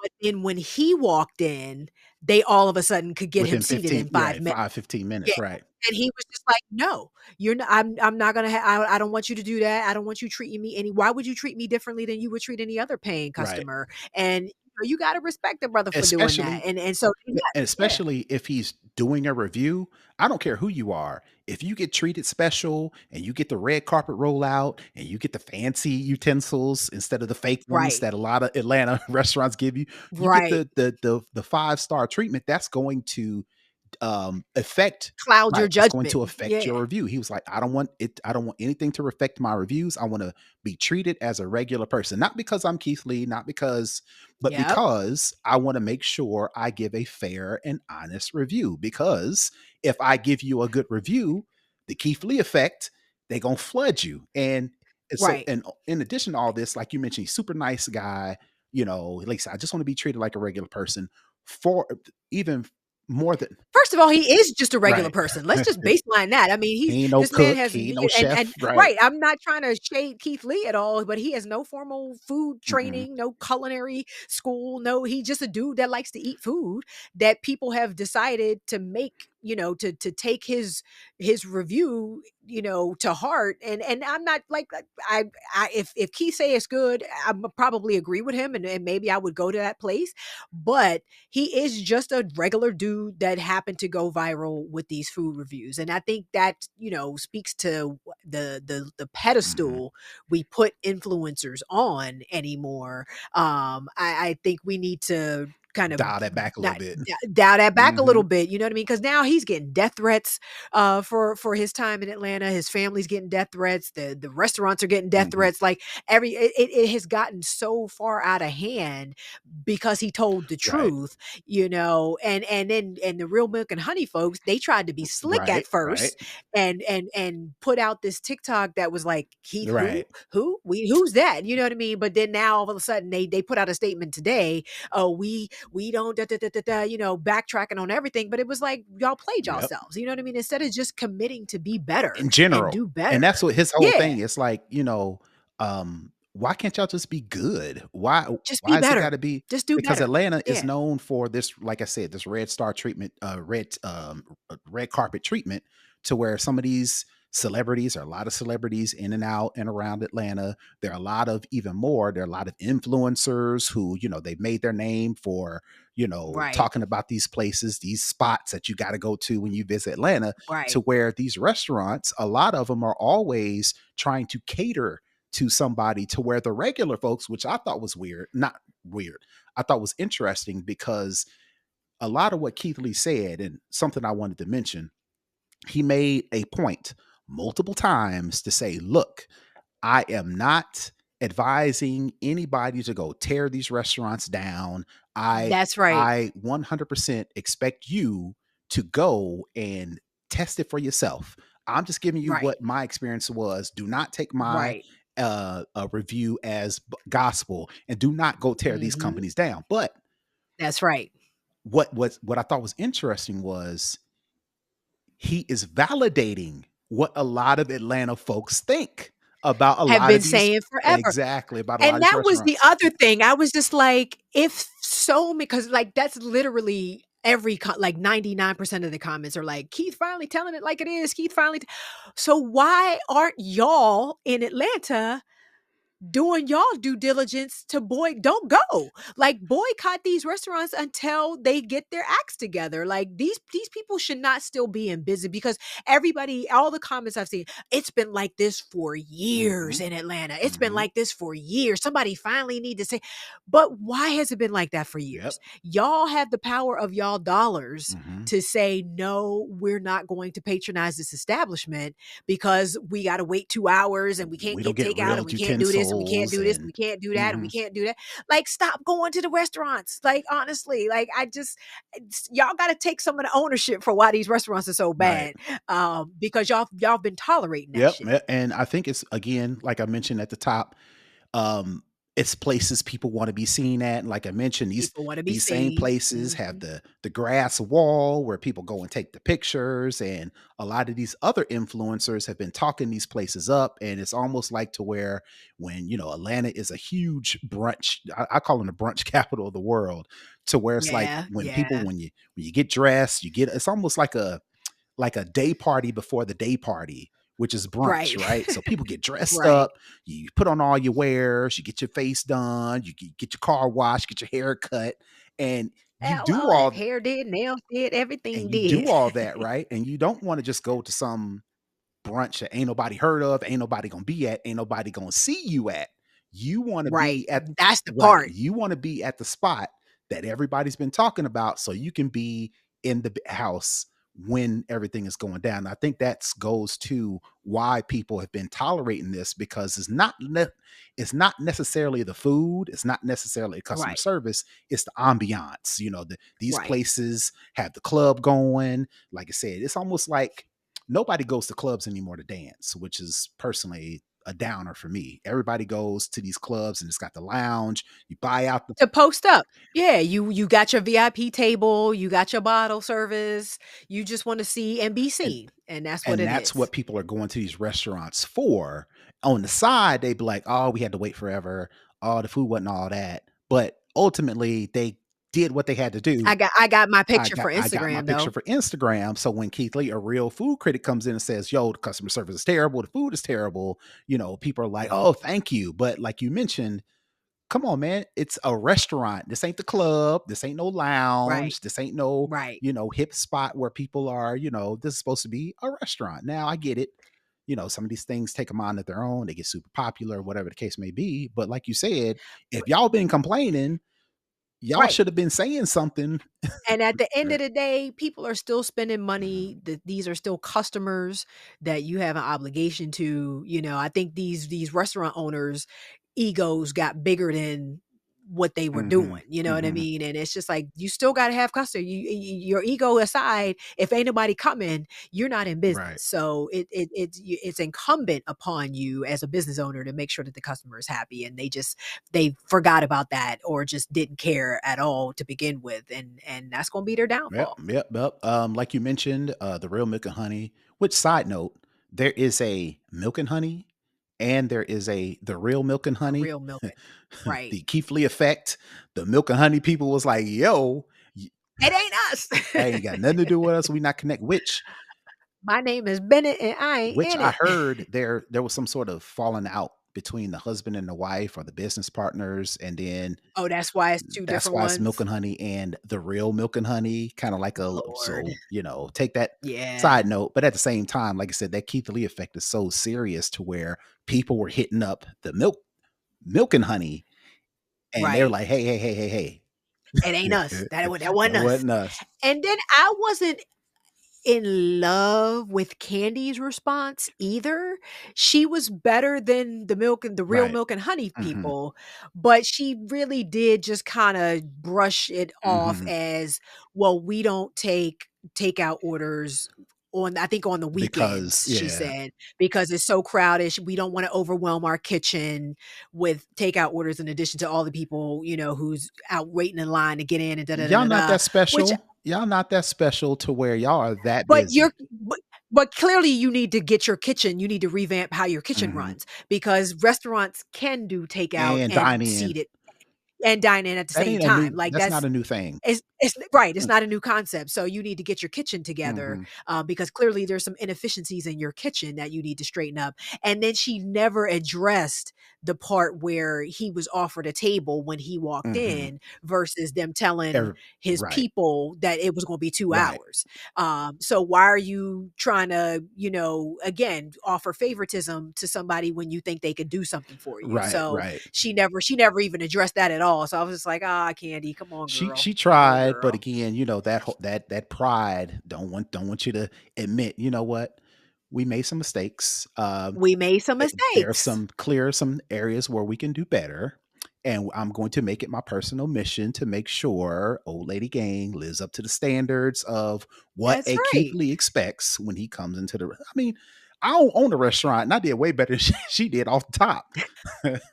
but then when he walked in, they all of a sudden could get him Within seated 15, in 5 right, minutes. 5, 15 Yeah, minutes, right. and he was just like, "No, you're not. I'm not gonna I don't want you to do that. I don't want you treating me any why would you treat me differently than you would treat any other paying Right. customer?" And, you gotta respect the brother for doing that, Especially and so Yeah, and yeah, especially if he's doing a review, I don't care who you are. If you get treated special and you get the red carpet rollout and you get the fancy utensils instead of the fake ones right, that a lot of Atlanta restaurants give you, you get right. the 5-star treatment. That's going to affect, Cloud your right, that's going judgment. to affect Yeah. your review. He was like, I don't want anything to affect my reviews. I want to be treated as a regular person, not because I'm Keith Lee, not because, but Yep. because I want to make sure I give a fair and honest review. Because if I give you a good review, the Keith Lee effect, they're gonna flood you. And so, Right. and in addition to all this, like you mentioned, he's super nice guy. You know, like I said, I just want to be treated like a regular person. For even more than, First of all, he is just a regular right. person. Let's just baseline that. I mean, He ain't no this man cook, has he ain't no and chef, right. right, I'm not trying to shade Keith Lee at all, but he has no formal food Mm-mm. training, no culinary school, no, he's just a dude that likes to eat food that people have decided to make, to take his review, to heart. And I'm not like I if Keith say it's good, I probably agree with him and maybe I would go to that place. But he is just a regular dude that happened to go viral with these food reviews. And I think that, speaks to the Mhm. pedestal we put influencers on anymore. I think we need to kind of Dial that back a little not bit. dial that back a little Mhm. bit, you know what I mean? Because now he's getting death threats for his time in Atlanta. His family's getting death threats. The restaurants are getting death Mhm. threats. Like it has gotten so far out of hand because he told the Right. truth, and the real milk and honey folks, they tried to be slick Right, at right, first and put out this TikTok that was like, Keith, right. who's that? You know what I mean? But then now all of a sudden they put out a statement today. Oh, we don't backtracking on everything. But it was like y'all played Yep. yourselves. You know what I mean? Instead of just committing to be better In and general. do And that's better. what his whole Yeah, thing is like, why can't y'all just be good? just be Why is it better. gotta be, Just do because better. Atlanta is Yeah, known for this, like I said, this red star treatment, red carpet treatment, to where some of these celebrities, or a lot of celebrities in and out and around Atlanta. There are a lot of, even more, there are a lot of influencers who, they've made their name for, right, talking about these places, these spots that you got to go to when you visit Atlanta, to right. where these restaurants, a lot of them are always trying to cater to somebody, to where the regular folks, which I thought was weird, not weird, I thought was interesting, because a lot of what Keith Lee said, and something I wanted to mention, he made a point multiple times to say, look, I am not advising anybody to go tear these restaurants down. I That's right. I 100% expect you to go and test it for yourself. I'm just giving you Right. what my experience was. Do not take my Right. review as gospel, and do not go tear these Mhm. companies down. But That's right. what I thought was interesting was he is validating what a lot of Atlanta folks think about a Have lot been of these, saying forever. exactly, about a lot And of these that was the restaurants. other thing. I was just like, if so because like that's literally like 99% of the comments are like, Keith finally telling it like it is. Keith finally. So why aren't y'all in Atlanta doing y'all due diligence to don't go, like, boycott these restaurants until they get their acts together. Like, these people should not still be in business, because all the comments I've seen, it's been like this for years Mhm. in Atlanta. It's been Mhm. like this for years. Somebody finally need to say, but why has it been like that for Yep. years? Y'all have the power of y'all dollars Mhm. to say, no, we're not going to patronize this establishment because we got to wait 2 hours and we can't We don't get get takeout real and we can't do this and we can't utensils do this and we and can't do that and we mhm. can't do that. Like, stop going to the restaurants. Like, honestly, like, y'all got to take some of the ownership for why these restaurants are so Right. bad. Because y'all been tolerating that Yep. shit. And I think it's, again, like I mentioned at the top, um, it's places people want to be seen at. And like I mentioned, People want to be these same seen. places have the grass wall where people go and take the pictures. And a lot of these other influencers have been talking these places up. And it's almost like to where when, Atlanta is a huge brunch, I call them the brunch capital of the world, to where it's like Yeah, when people, yeah. when you get dressed, it's almost like a day party before the day party, which is brunch, Right. right? So people get dressed Right. up, you put on all your wares, you get your face done, you get your car washed, get your hair cut, and you do Well, all hair did, nails did, and everything you do did. all that, right? And you don't want to just go to some brunch that ain't nobody heard of, ain't nobody gonna be at, ain't nobody gonna see you at. You want to Right. be at That's the right. part. You want to be at the spot that everybody's been talking about, so you can be in the house when everything is going down. I think that goes to why people have been tolerating this, because it's not necessarily the food, it's not necessarily customer Right. service, it's the ambiance. These Right. places have the club going. Like I said, it's almost like nobody goes to clubs anymore to dance, which is personally a downer for me. Everybody goes to these clubs and it's got the lounge. You buy out the To post up. Yeah, you got your VIP table, you got your bottle service, you just wanna see and be and seen, and that's what and it that's is. what people are going to these restaurants for. On the side, they'd be like, "Oh, we had to wait forever. Oh, the food wasn't all that." But ultimately, they did what they had to do. I got my I picture got for I got my Instagram, picture though. for Instagram. So when Keith Lee, a real food critic, comes in and says, "Yo, the customer service is terrible, the food is terrible," people are like, "Oh, thank you." But like you mentioned, come on, man. It's a restaurant. This ain't the club. This ain't no Right, lounge. This ain't no, right. hip spot where people are, this is supposed to be a restaurant. Now I get it. Some of these things take them on at their own. They get super popular, whatever the case may be. But like you said, if y'all been complaining, y'all Right. should have been saying something. And at the end Right. of the day, people are still spending money. That these are still customers that you have an obligation to. I think these restaurant owners' egos got bigger than what they were Hmm. doing. You know what I Hmm. mean? And it's just like, you still got to have customers. Your ego aside, if ain't nobody coming, you're not in business. Right. So it's incumbent upon you as a business owner to make sure that the customer is happy, and they forgot about that or just didn't care at all to begin with, and that's going to be their Yep, downfall. yep, yep. Like you mentioned, the real milk and honey. Which, side note, there is a milk and honey, and there is the real milk and A honey. real milk. Right. The Keith Lee effect. The milk and honey people was like, "Yo, It ain't us. that ain't got nothing to do with us. We not connect." My name is Bennett and I ain't Which in I it. heard there was some sort of falling out between the husband and the wife or the business partners, and then Oh, that's why it's two that's different why it's Milk ones. and Honey and the real Milk and Honey, kinda like Lord. take that Yeah. side note, but at the same time, like I said, that Keith Lee effect is so serious to where people were hitting up the Milk and Honey, and they're Right. like, "Hey, hey, hey, hey, hey." It ain't us. That That wasn't us. wasn't us. And then I wasn't in love with Candy's response either. She was better than the real Right. milk and honey Mhm. people, but she really did just kinda brush it off Mhm. as, "Well, we don't take takeout orders on, I think, on the Because weekends," she yeah. said, "because it's so crowded. We don't wanna overwhelm our kitchen with takeout orders in addition to all the people, who's out waiting in line to get in and da da da Y'all da not da," that which special. Y'all not that special to where y'all are that but busy. you're but clearly you need to get your kitchen, you need to revamp how your kitchen Mhm. runs, because restaurants can do takeout And dine and in. seat it and dine in at the That same ain't time. Like, that's not a new thing. it's It's right, it's not a new concept, so you need to get your kitchen together, Mm-hmm. because clearly there's some inefficiencies in your kitchen that you need to straighten up, and then she never addressed the part where he was offered a table when he walked Mm-hmm. in versus them telling Every, his right, people that it was gonna be 2 right, hours. So why are you trying to, again, offer favoritism to somebody when you think they could do something for you? right, So right. she never even addressed that at all, so I was just like, "Ah, Candy, come on, girl. She Come on, tried, but girl." again, that pride don't want you to admit, you know what, we made some mistakes. We made some There are mistakes. some areas where we can do better, and I'm going to make it my personal mission to make sure old lady gang lives up to the standards of what That's a right. Keithley expects when he comes into the. I mean, I don't own a restaurant, and I did way better than she did off the top.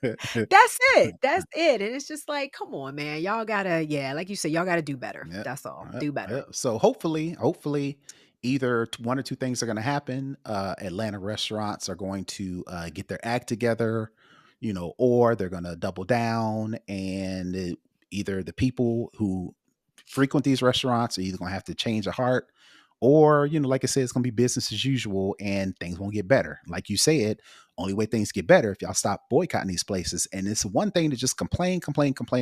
That's it. That's it, and it's just like, "Come on, man. Y'all gotta," yeah, like you said, "Y'all gotta do better." Yeah. That's all. Yep. Do better. Yep. So hopefully, either one or two things are going to happen. Atlanta restaurants are going to get their act together, or they're going to double down, and either the people who frequent these restaurants are either going to have to change a heart, or like I said, it's going to be business as usual, and things won't get better. Like you said, only way things get better if y'all stop boycotting these places. And it's one thing to just complain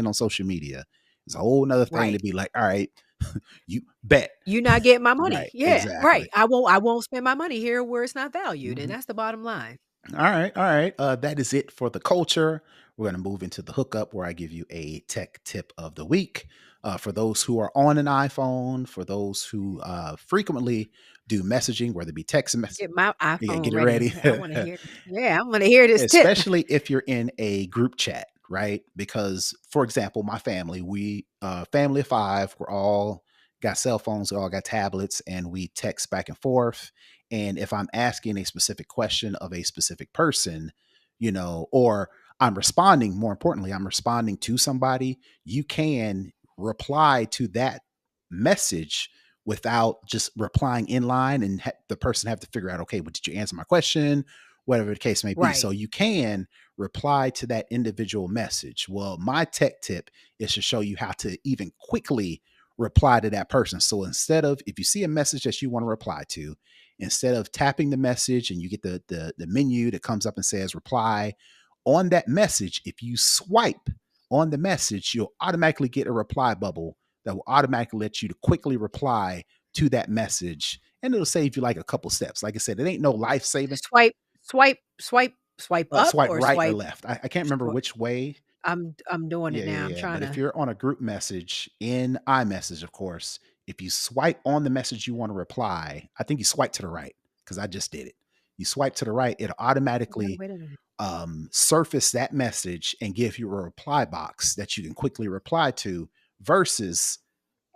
on social media. It's a whole nother thing to Right. be like, all right, you bet. "You not getting my money." Right, Yeah, right. exactly. I won't spend my money here where it's not valued, and Mhm. that's the bottom line. All right, all right. That is it for the culture. We're going to move into the hookup where I give you a tech tip of the week. For those who are on an iPhone, for those who frequently do messaging, whether it be text message, Get my yeah, iPhone get it ready. ready. I wanna hear yeah, I'm gonna hear this tip. Especially if you're in a group chat, right? Because, for example, my family, we family of five, we're all got cell phones, we all got tablets, and we text back and forth. And if I'm asking a specific question of a specific person, or I'm responding, more importantly, I'm responding to somebody, you can reply to that message without just replying in line and the person have to figure out, okay, but did you answer my question? Whatever the case may be. Right. So you can reply to that individual message. Well, my tech tip is to show you how to even quickly reply to that person. So instead of, if you see a message that you want to reply to, instead of tapping the message and you get the menu that comes up and says reply on that message, if you swipe on the message, you'll automatically get a reply bubble that will automatically let you to quickly reply to that message, and it'll save you like a couple steps. Like I said, it ain't no life saving. Swipe up Swipe or right or swipe left. I can't remember swi which way. I'm doing it Yeah, now. yeah, I'm yeah. trying But if to you're on a group message in iMessage, of course, if you swipe on the message you want to reply, I think you swipe to the right because I just did it. You swipe to the right, it'll wait automatically wait a minute. surface that message and give you a reply box that you can quickly reply to versus,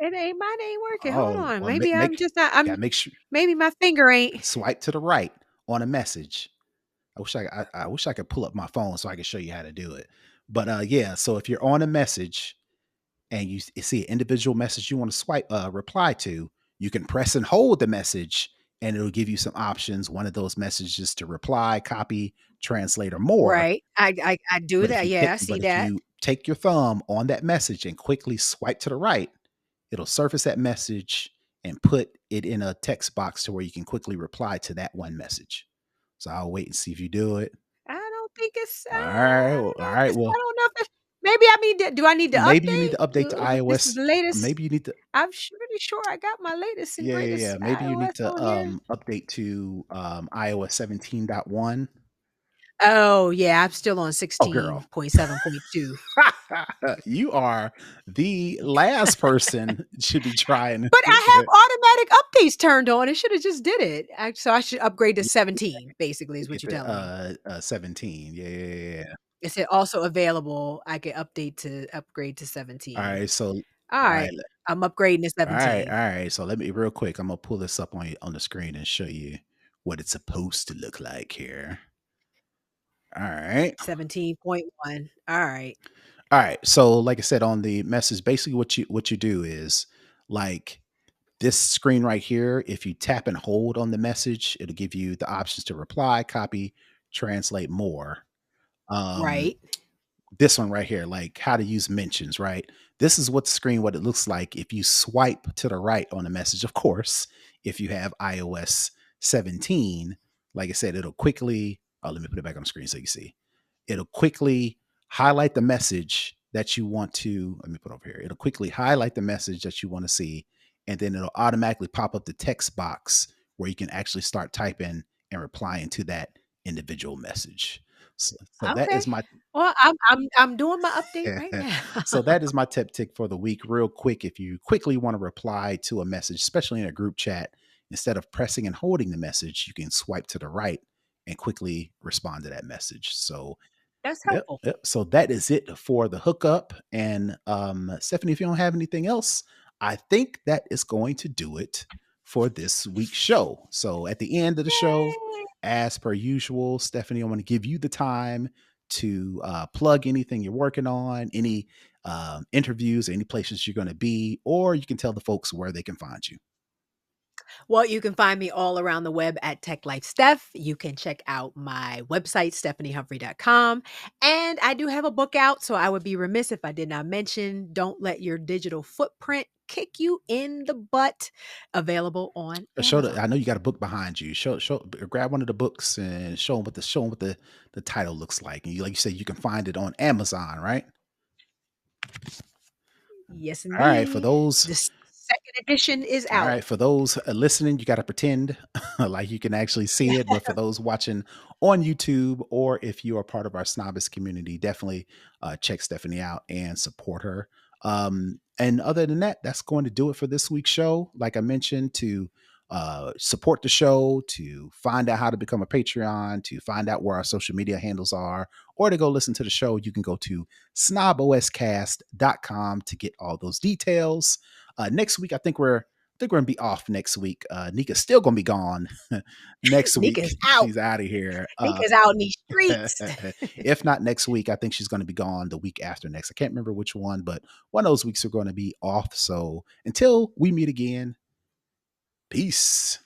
Mine ain't working. Hold oh, on. well, Maybe I'm just not I'm gotta make sure maybe my finger ain't swipe to the right on a message. I wish I could pull up my phone so I could show you how to do it. But yeah, so if you're on a message and you see an individual message you want to swipe reply to, you can press and hold the message and it'll give you some options. One of those messages to reply, copy, translate, or more. right. I do that. Yeah, I see But if that. you take your thumb on that message and quickly swipe to the right, it'll surface that message and put it in a text box to where you can quickly reply to that one message. So I'll wait and see if you do it. I don't think it's All right. I Well, don't all know if right. it's I Well, don't know if it's maybe I need to do I need to maybe you need to update? update to This is iOS. the latest. Maybe you need to, I'm pretty sure I got my latest and yeah, yeah, yeah. greatest Maybe you need iOS to on here. update to iOS 17.1. Oh, yeah, I'm still on Oh, girl. 16.7.2. You are the last person should be trying. But I have automatic updates turned on. It should have just did it. So I should upgrade to Yeah, 17, basically, is what get you're the telling me. 17. Yeah, yeah, yeah, yeah. Is it also available? I can upgrade to All 17. right. So, all All right. right. I'm upgrading to All right. All 17. right. So let me real quick. I'm gonna pull this up on the screen and show you what it's supposed to look like here. All right. 17.1. All right. All right. So, like I said on the message, basically what you do is like this screen right here. If you tap and hold on the message, it'll give you the options to reply, copy, translate more. Um, Right. this one right here, like how to use mentions, right? This is what the screen, what it looks like if you swipe to the right on a message. Of course, if you have iOS 17, like I said, it'll quickly, oh, let me put it back on the screen so you see. It'll quickly highlight the message that you want to, let me put it over here. It'll quickly highlight the message that you want to see, and then it'll automatically pop up the text box where you can actually start typing and replying to that individual message. So that Okay. is my Well, I'm doing my update right now. so that is my tip tick for the week. Real quick, if you quickly want to reply to a message, especially in a group chat, instead of pressing and holding the message, you can swipe to the right and quickly respond to that message. So That's yep, helpful. yep. So that is it for the hookup. And Stephanie, if you don't have anything else, I think that is going to do it for this week's show. So at the end of the show, Yay! as per usual, Stephanie, I want to give you the time to plug anything you're working on, any interviews, any places you're going to be, or you can tell the folks where they can find you. Well, you can find me all around the web at TechLifeSteph. You can check out my website, stephaniehumphrey.com. And I do have a book out, so I would be remiss if I did not mention Don't Let Your Digital Footprint Kick You in the Butt, available on I Amazon. know you got a book behind you. Grab one of the books and show them what the title looks like. And you, like you said, you can find it on Amazon, right? Yes, All right, for indeed. those The second edition is All out. right, for those listening, you got to pretend like you can actually see it. But for those watching on YouTube, or if you are part of our Snobbish community, definitely check Stephanie out and support her. And other than that, that's going to do it for this week's show. Like I mentioned, to support the show, to find out how to become a Patreon, to find out where our social media handles are, or to go listen to the show, you can go to snoboscast.com to get all those details. Next week, I think we're gonna be off next week. Nica's still gonna be gone next week. Nika's out. She's out of here. Nika's out in these streets. If not next week, I think she's gonna be gone the week after next. I can't remember which one, but one of those weeks are gonna be off. So until we meet again, peace.